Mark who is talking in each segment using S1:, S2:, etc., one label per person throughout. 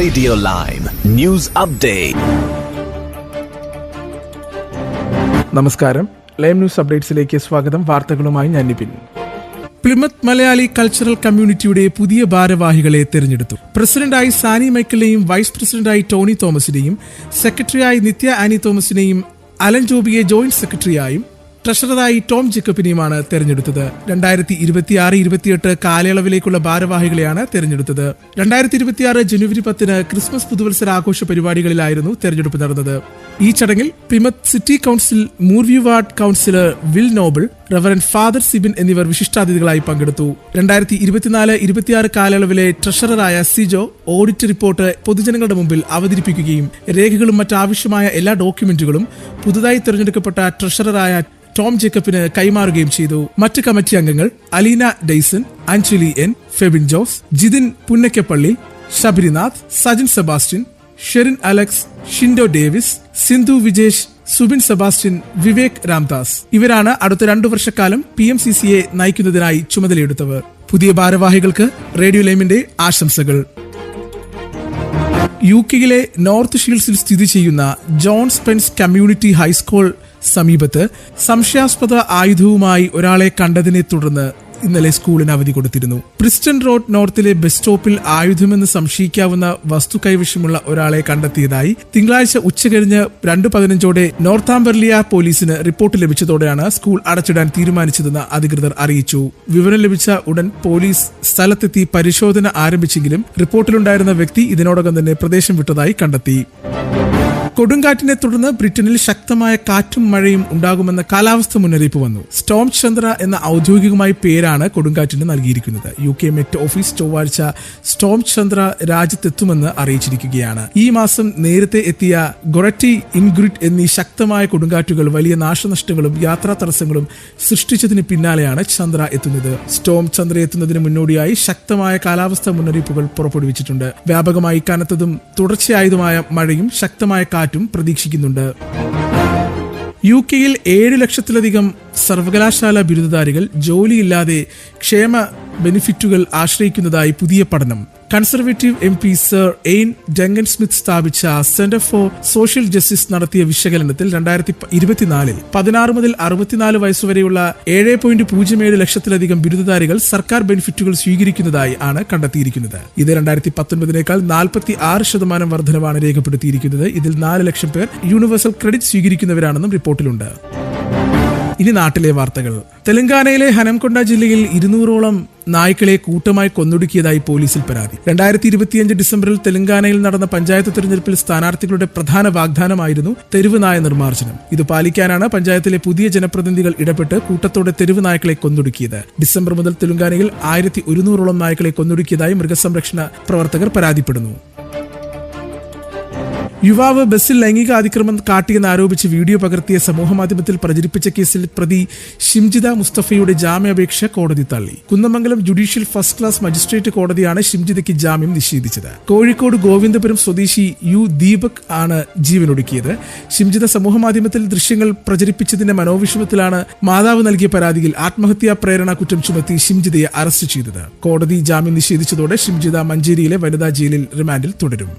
S1: Radio Lime News Update.
S2: നമസ്കാരം, lime news അപ്ഡേറ്റ്സിലേക്ക് സ്വാഗതം. വാർത്തകളുമായി ഞാൻ നിപിൻ. പ്ലിമത്ത് മലയാളി കൾച്ചറൽ കമ്മ്യൂണിറ്റിയുടെ പുതിയ ഭാരവാഹികളെ തെരഞ്ഞെടുത്തു. പ്രസിഡന്റായി സാനി മൈക്കിളിനെയും വൈസ് പ്രസിഡന്റായി ടോണി തോമസിനെയും സെക്രട്ടറിയായി നിത്യ ആനി തോമസിനെയും അലൻ ജോബിയെ ജോയിന്റ് സെക്രട്ടറിയായും ട്രഷററായി ടോം ജേക്കബിനെയുമാണ് തെരഞ്ഞെടുത്തത്. 2026-28 കാലയളവിലേക്കുള്ള ഭാരവാഹികളെയാണ് തെരഞ്ഞെടുത്തത്. 2026 ജനുവരി 10 ക്രിസ്മസ് പുതുവത്സര ആഘോഷ പരിപാടികളിലായിരുന്നു തെരഞ്ഞെടുപ്പ് നടന്നത്. ഈ ചടങ്ങിൽ Plymouth city council Moorview ward councillor Will Noble, reverend father Sibin എന്നിവർ വിശിഷ്ടാതിഥികളായി പങ്കെടുത്തു. 2024-26 കാലയളവിലെ ട്രഷററായ സിജോ ഓഡിറ്റ് റിപ്പോർട്ട് പൊതുജനങ്ങളുടെ മുമ്പിൽ അവതരിപ്പിക്കുകയും രേഖകളും മറ്റാവശ്യമായ എല്ലാ ഡോക്യുമെന്റുകളും പുതുതായി തെരഞ്ഞെടുക്കപ്പെട്ട ട്രഷററായ ടോം ജേക്കബിന് കൈമാറുകയും ചെയ്തു. മറ്റ് കമ്മിറ്റി അംഗങ്ങൾ അലീന ഡെയ്സൺ, അഞ്ജലി എൻ, ഫെബിൻ ജോസ്, ജിതിൻ പുന്നക്കപ്പള്ളി, ശബരിനാഥ്, സജിൻ സെബാസ്റ്റ്യൻ, ഷെറിൻ അലക്സ്, ഷിൻഡോ ഡേവിസ്, സിന്ധു വിജേഷ്, സുബിൻ സെബാസ്റ്റ്യൻ, വിവേക് രാംദാസ് ഇവരാണ് അടുത്ത 2 വർഷക്കാലം PMCCയെ നയിക്കുന്നതിനായി ചുമതലയെടുത്തവർ. പുതിയ ഭാരവാഹികൾക്ക് റേഡിയോ ലൈമിന്റെ ആശംസകൾ. UK നോർത്ത് ഷീൽഡ്സിൽ സ്ഥിതി ചെയ്യുന്ന ജോൺ സ്പെൻസ് കമ്മ്യൂണിറ്റി ഹൈസ്കൂൾ സമീപത്ത് സംശയാസ്പദ ആയുധവുമായി ഒരാളെ കണ്ടതിനെ തുടർന്ന് ഇന്നലെ സ്കൂളിന് അവധി കൊടുത്തിരുന്നു. പ്രിസ്റ്റൺ റോഡ് നോർത്തിലെ ബസ് സ്റ്റോപ്പിൽ ആയുധമെന്ന് സംശയിക്കാവുന്ന വസ്തു കൈവശമുള്ള ഒരാളെ കണ്ടെത്തിയതായി തിങ്കളാഴ്ച ഉച്ചകഴിഞ്ഞ് 2:15 നോർത്താംബർലിയ പോലീസിന് റിപ്പോർട്ട് ലഭിച്ചതോടെയാണ് സ്കൂൾ അടച്ചിടാൻ തീരുമാനിച്ചതെന്ന് അധികൃതർ അറിയിച്ചു. വിവരം ലഭിച്ച ഉടൻ പോലീസ് സ്ഥലത്തെത്തി പരിശോധന ആരംഭിച്ചെങ്കിലും റിപ്പോർട്ടിലുണ്ടായിരുന്ന വ്യക്തി ഇതിനോടകം തന്നെ പ്രദേശം വിട്ടതായി കണ്ടെത്തി. കൊടുങ്കാറ്റിനെ തുടർന്ന് ബ്രിട്ടനിൽ ശക്തമായ കാറ്റും മഴയും ഉണ്ടാകുമെന്ന കാലാവസ്ഥ മുന്നറിയിപ്പ് വന്നു. സ്റ്റോം ചന്ദ്ര എന്ന ഔദ്യോഗികമായ പേരാണ് കൊടുങ്കാറ്റിന് നൽകിയിരിക്കുന്നത്. UK മെറ്റ് ഓഫീസ് ചൊവ്വാഴ്ച സ്റ്റോം ചന്ദ്ര രാജ്യത്തെത്തുമെന്ന് അറിയിച്ചിരിക്കുകയാണ്. ഈ മാസം നേരത്തെ എത്തിയ ഗൊററ്റി, ഇൻഗ്രിഡ് എന്നീ ശക്തമായ കൊടുങ്കാറ്റുകൾ വലിയ നാശനഷ്ടങ്ങളും യാത്രാ തടസ്സങ്ങളും സൃഷ്ടിച്ചതിന് പിന്നാലെയാണ് ചന്ദ്ര എത്തുന്നത്. സ്റ്റോം ചന്ദ്ര എത്തുന്നതിന് മുന്നോടിയായി ശക്തമായ കാലാവസ്ഥാ മുന്നറിയിപ്പുകൾ പുറപ്പെടുവിച്ചിട്ടുണ്ട്. വ്യാപകമായി കനത്തതും തുടർച്ചയായതുമായ മഴയും ശക്തമായ കാറ്റും പ്രതീക്ഷിക്കുന്നുണ്ട്. UK 7 ലക്ഷത്തിലധികം സർവകലാശാല ബിരുദധാരികൾ ജോലിയില്ലാതെ ക്ഷേമ ബെനിഫിറ്റുകൾ ആശ്രയിക്കുന്നതായി പുതിയ പഠനം. Conservative MP sir Iain Duncan Smith സ്ഥാപിച്ച സെന്റർ ഫോർ സോഷ്യൽ ജസ്റ്റിസ് നടത്തിയ വിശകലനത്തിൽ 2024 16 മുതൽ 64 വയസ്സുവരെയുള്ള 7.07 ലക്ഷത്തിലധികം ബിരുദധാരികൾ സർക്കാർ ബെനിഫിറ്റുകൾ സ്വീകരിക്കുന്നതായി ആണ് കണ്ടെത്തിയിരിക്കുന്നത്. ഇത് 2019 46% വർധനവാണ് രേഖപ്പെടുത്തിയിരിക്കുന്നത്. ഇതിൽ 4 ലക്ഷം പേർ യൂണിവേഴ്സൽ ക്രെഡിറ്റ് സ്വീകരിക്കുന്നവരാണെന്നും റിപ്പോർട്ടിലുണ്ട്. ഇനി നാട്ടിലെ വാർത്തകൾ. തെലങ്കാനയിലെ ഹനംകൊണ്ട ജില്ലയിൽ 200ഓളം നായ്ക്കളെ കൂട്ടമായി കൊന്നൊടുക്കിയതായി പോലീസിൽ പരാതി. 2025 ഡിസംബറിൽ തെലങ്കാനയിൽ നടന്ന പഞ്ചായത്ത് തെരഞ്ഞെടുപ്പിൽ സ്ഥാനാർത്ഥികളുടെ പ്രധാന വാഗ്ദാനമായിരുന്നു തെരുവ് നായ നിർമ്മാർജ്ജനം. ഇത് പാലിക്കാനാണ് പഞ്ചായത്തിലെ പുതിയ ജനപ്രതിനിധികൾ ഇടപെട്ട് കൂട്ടത്തോടെ തെരുവ് നായ്ക്കളെ കൊന്നൊടുക്കിയത്. ഡിസംബർ മുതൽ തെലങ്കാനയിൽ 1100ഓളം നായ്ക്കളെ കൊന്നൊടുക്കിയതായി മൃഗസംരക്ഷണ പ്രവർത്തകർ പരാതിപ്പെടുന്നു. യുവാവ് ബസ്സിൽ ലൈംഗിക അതിക്രമം കാട്ടിയെന്ന് ആരോപിച്ച് വീഡിയോ പകർത്തിയ സമൂഹമാധ്യമത്തിൽ പ്രചരിപ്പിച്ച കേസിൽ പ്രതി ഷിംജിത മുസ്തഫയുടെ ജാമ്യാപേക്ഷ കോടതി തള്ളി. Kunnamangalam judicial first class magistrate കോടതിയാണ് ഷിംജിതയ്ക്ക് ജാമ്യം നിഷേധിച്ചത്. കോഴിക്കോട് ഗോവിന്ദപുരം സ്വദേശി യു ദീപക് ആണ് ജീവനൊടുക്കിയത്. ഷിംജിത സമൂഹമാധ്യമത്തിൽ ദൃശ്യങ്ങൾ പ്രചരിപ്പിച്ചതിന്റെ മനോവിഷമത്തിലാണ് മാതാവ് നൽകിയ പരാതിയിൽ ആത്മഹത്യാ പ്രേരണ കുറ്റം ചുമത്തി ഷിംജിതയെ അറസ്റ്റ് ചെയ്തത്. കോടതി ജാമ്യം നിഷേധിച്ചതോടെ ഷിംജിത മഞ്ചേരിയിലെ വനിതാ ജയിലിൽ റിമാൻഡിൽ തുടരും.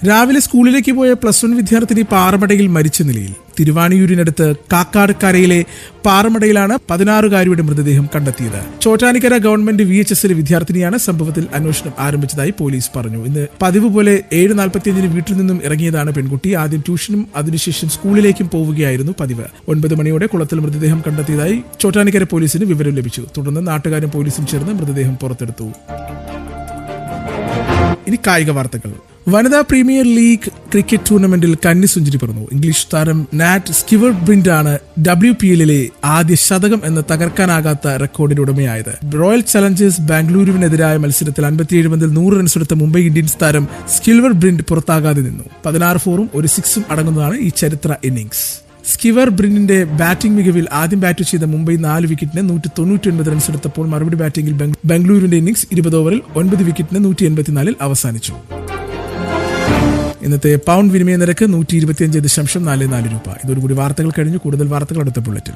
S2: രാവിലെ സ്കൂളിലേക്ക് പോയ +1 വിദ്യാർത്ഥിനി പാറമടയിൽ മരിച്ച നിലയിൽ. തിരുവാണിയൂരിനടുത്ത് കാക്കാട് കരയിലെ പാറമടയിലാണ് 16-കാരിയുടെ മൃതദേഹം കണ്ടെത്തിയത്. ചോറ്റാനിക്കര ഗവൺമെന്റ് VHSലെ വിദ്യാർത്ഥിനിയാണ്. സംഭവത്തിൽ അന്വേഷണം ആരംഭിച്ചതായി പോലീസ് പറഞ്ഞു. ഇന്ന് പതിവ് പോലെ 7:45 വീട്ടിൽ നിന്നും ഇറങ്ങിയതാണ് പെൺകുട്ടി. ആദ്യം ട്യൂഷനും അതിനുശേഷം സ്കൂളിലേക്കും പോവുകയായിരുന്നു പതിവ്. 9 മണിയോടെ കുളത്തിൽ മൃതദേഹം കണ്ടെത്തിയതായി ചോറ്റാനിക്കര പോലീസിന് വിവരം ലഭിച്ചു. തുടർന്ന് നാട്ടുകാരും പോലീസും ചേർന്ന് മൃതദേഹം പുറത്തെടുത്ു. ഇനി കായിക വാർത്തകൾ. വനിതാ പ്രീമിയർ ലീഗ് ക്രിക്കറ്റ് ടൂർണമെന്റിൽ കന്നി സെഞ്ചുറി പിറന്നു. ഇംഗ്ലീഷ് താരം നാറ്റ് സ്കിവർബ്രിന്റ് ആണ് WPLലെ ആദ്യ ശതകം എന്ന തകർക്കാനാകാത്ത റെക്കോർഡിന് ഉടമയായത്. റോയൽ ചലഞ്ചേഴ്സ് ബാംഗ്ലൂരുവിനെതിരായ മത്സരത്തിൽ 57 പന്തിൽ 100 റൺസ് എടുത്ത മുംബൈ ഇന്ത്യൻസ് താരം സ്കിവർബ്രിന്റ് പുറത്താകാതെ നിന്നു. 16 4-ഉം 1 6-ഉം അടങ്ങുന്നതാണ് ഈ ചരിത്ര ഇന്നിംഗ്സ്. സ്കിവർ ബ്രിന്നിന്റെ ബാറ്റിംഗ് മികവിൽ ആദ്യം ബാറ്റ് ചെയ്ത മുംബൈ 4 വിക്കറ്റിന് 199 റൺസ് എടുത്തപ്പോൾ മറുപടി ബാറ്റിംഗിൽ ബംഗളൂരുവിന്റെ ഇന്നിംഗ്സ് 20 ഓവറിൽ 9 വിക്കറ്റിന് 184 അവസാനിച്ചു. ഇന്നത്തെ പൗണ്ട് വിനിമയ നിരക്ക് 125.44 രൂപ. ഇതോടുകൂടി വാർത്തകൾ കഴിഞ്ഞു. കൂടുതൽ വാർത്തകൾ അടുത്ത ബുള്ളറ്റിൽ.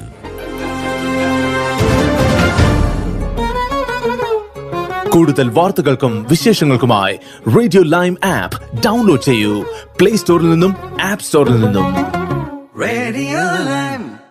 S1: കൂടുതൽ വാർത്തകൾക്കും വിശേഷങ്ങൾക്കുമായി റേഡിയോ ലൈം ആപ്പ് ഡൗൺലോഡ് ചെയ്യൂ. പ്ലേ സ്റ്റോറിൽ നിന്നും ആപ്പ് സ്റ്റോറിൽ നിന്നും.
S3: Radio Lime.